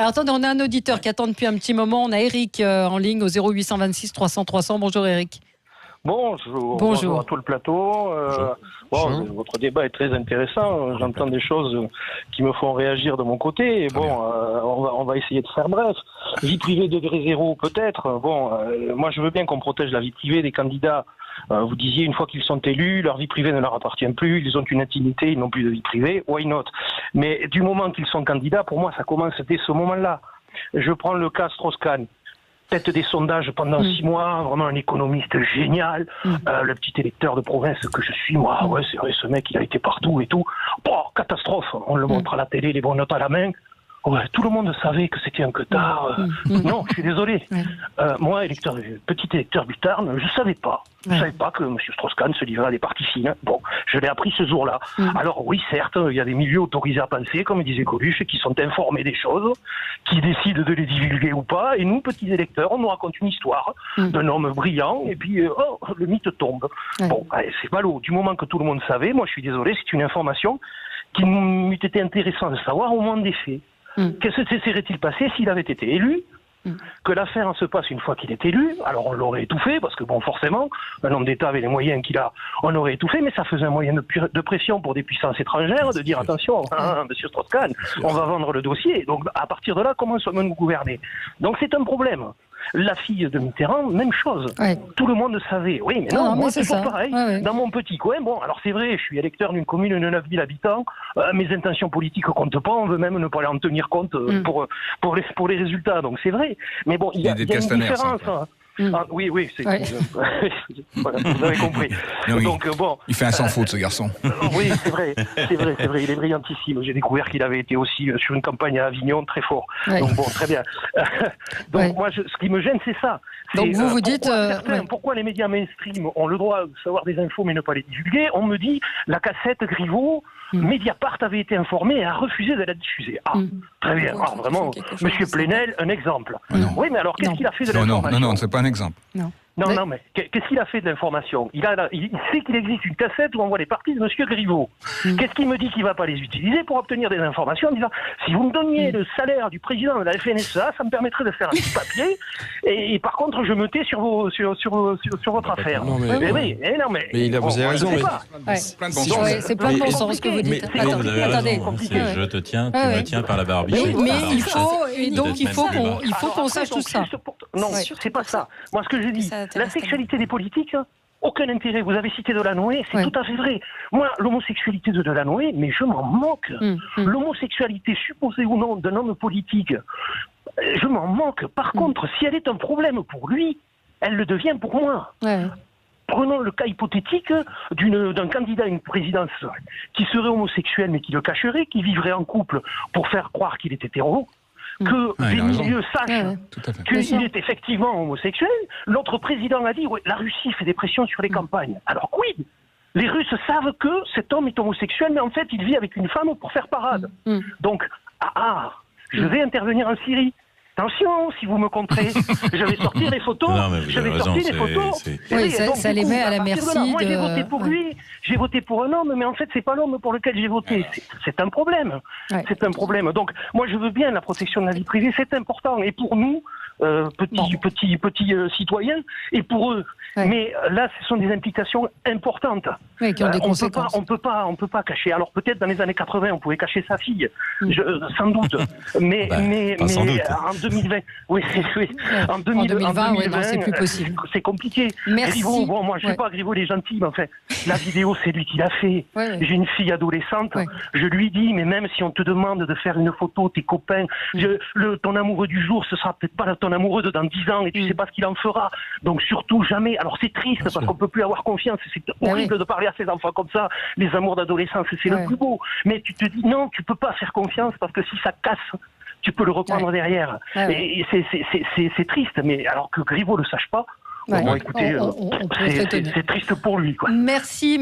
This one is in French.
Alors attendez, on a un auditeur qui attend depuis un petit moment. On a Eric en ligne au 0826 300 300. Bonjour Eric. Bonjour à tout le plateau. Votre débat est très intéressant. J'entends des choses qui me font réagir de mon côté. Et on va essayer de faire bref. Vie privée degré zéro, peut-être. Moi, je veux bien qu'on protège la vie privée des candidats. Vous disiez, une fois qu'ils sont élus, leur vie privée ne leur appartient plus. Ils ont une intimité, ils n'ont plus de vie privée. Why not? Mais du moment qu'ils sont candidats, pour moi, ça commence dès ce moment-là. Je prends le cas Strauss-Kahn. Tête des sondages pendant 6 mois, vraiment un économiste génial, le petit électeur de province que je suis, moi, ouais, c'est vrai, ce mec, il a été partout et tout. Catastrophe, on le montre à la télé, les bonnes notes à la main. Ouais, tout le monde savait que c'était un queutard. Non, je suis désolé. Moi, petit électeur du Tarn, je ne savais pas. Je ne savais pas que M. Strauss-Kahn se livrait à des partis fines. Bon, je l'ai appris ce jour-là. Alors oui, certes, il y a des milieux autorisés à penser, comme disait Coluche, qui sont informés des choses, qui décident de les divulguer ou pas. Et nous, petits électeurs, on nous raconte une histoire d'un homme brillant, et puis, le mythe tombe. Bon, allez, c'est ballot. Du moment que tout le monde savait, moi, je suis désolé, c'est une information qui m'eût été intéressant de savoir au moment des faits. Qu'est-ce que serait-il passé s'il avait été élu? Que l'affaire se passe une fois qu'il est élu, alors on l'aurait étouffé, parce que bon, forcément, un homme d'État avec les moyens qu'il a, on l'aurait étouffé, mais ça faisait un moyen de pression pour des puissances étrangères, de dire attention, monsieur Strauss-Kahn, on va vendre le dossier. Donc à partir de là, comment sommes-nous nous gouverner? Donc c'est un problème. La fille de Mitterrand, même chose. Tout le monde savait. Oui, mais non, moi c'est toujours pareil. Dans mon petit coin, bon, alors c'est vrai, je suis électeur d'une commune de 9000 habitants, mes intentions politiques comptent pas, on veut même ne pas en tenir compte pour les résultats, donc c'est vrai. Mais bon, il y a une différence. Oui, c'est voilà, vous avez compris. Oui. Donc bon, il fait un sans faute, ce garçon. Oui, c'est vrai, il est brillantissime. J'ai découvert qu'il avait été aussi sur une campagne à Avignon très fort. Donc bon, très bien. Donc moi, ce qui me gêne, c'est ça. Donc vous dites pourquoi les médias mainstream ont le droit de savoir des infos mais ne pas les divulguer? On me dit la cassette Griveaux, Mediapart avait été informé et a refusé de la diffuser. Très bien. Alors vraiment, Monsieur Plenel, un exemple. Oui, mais alors qu'est-ce qu'il a fait de l'information? Non, c'est pas un exemple. Non, mais qu'est-ce qu'il a fait de l'information? Il sait qu'il existe une cassette où on voit les parties de M. Griveaux. Qu'est-ce qu'il me dit qu'il ne va pas les utiliser pour obtenir des informations en disant si vous me donniez le salaire du président de la FNSEA, ça me permettrait de faire un petit papier et par contre je me tais sur votre affaire. Mais vous avez raison. C'est plein de bon sens ce que vous dites. Attendez, je te tiens, tu me tiens par la barbiche. Mais il faut qu'on sache tout ça. Non, c'est pas ça. Moi, ce que je dis, la sexualité des politiques, aucun intérêt. Vous avez cité Delanoë, c'est tout à fait vrai. Moi, l'homosexualité de Delanoë, mais je m'en moque. L'homosexualité, supposée ou non, d'un homme politique, je m'en moque. Par contre, si elle est un problème pour lui, elle le devient pour moi. Prenons le cas hypothétique d'un candidat à une présidence qui serait homosexuel mais qui le cacherait, qui vivrait en couple pour faire croire qu'il est hétéro. Que des milieux sachent qu'il est effectivement homosexuel. L'autre président a dit la Russie fait des pressions sur les campagnes. Alors quid? Les Russes savent que cet homme est homosexuel, mais en fait il vit avec une femme pour faire parade. Donc, je vais intervenir en Syrie. Attention, si vous me contrez, je vais sortir les photos. Oui, ça les met à la merci. Moi, j'ai voté pour lui, j'ai voté pour un homme, mais en fait, c'est pas l'homme pour lequel j'ai voté. C'est un problème. C'est un problème. Donc, moi, je veux bien la protection de la vie privée, c'est important. Et pour nous, petits citoyens, et pour eux. Mais là, ce sont des implications importantes. Qui ont des conséquences. On peut pas cacher. Alors, peut-être dans les années 80, on pouvait cacher sa fille, sans doute. Mais sans doute. En 2020, en 2020, c'est plus possible. C'est compliqué. Merci. Griveaux, bon, moi, je sais pas, Griveaux, il est gentil, mais enfin, la vidéo, c'est lui qui l'a fait. J'ai une fille adolescente, je lui dis, mais même si on te demande de faire une photo, tes copains, ton amoureux du jour, ce sera peut-être pas ton amoureux de dans 10 ans, et tu sais pas ce qu'il en fera. Donc, surtout, jamais. Alors, c'est triste, parce qu'on peut plus avoir confiance, c'est horrible de parler à ces enfants comme ça, les amours d'adolescence, c'est le plus beau. Mais tu te dis, non, tu peux pas faire confiance, parce que si ça casse, tu peux le reprendre derrière. Et c'est triste, mais alors que Griveaux ne le sache pas, bon, écoutez, c'est triste pour lui. Merci.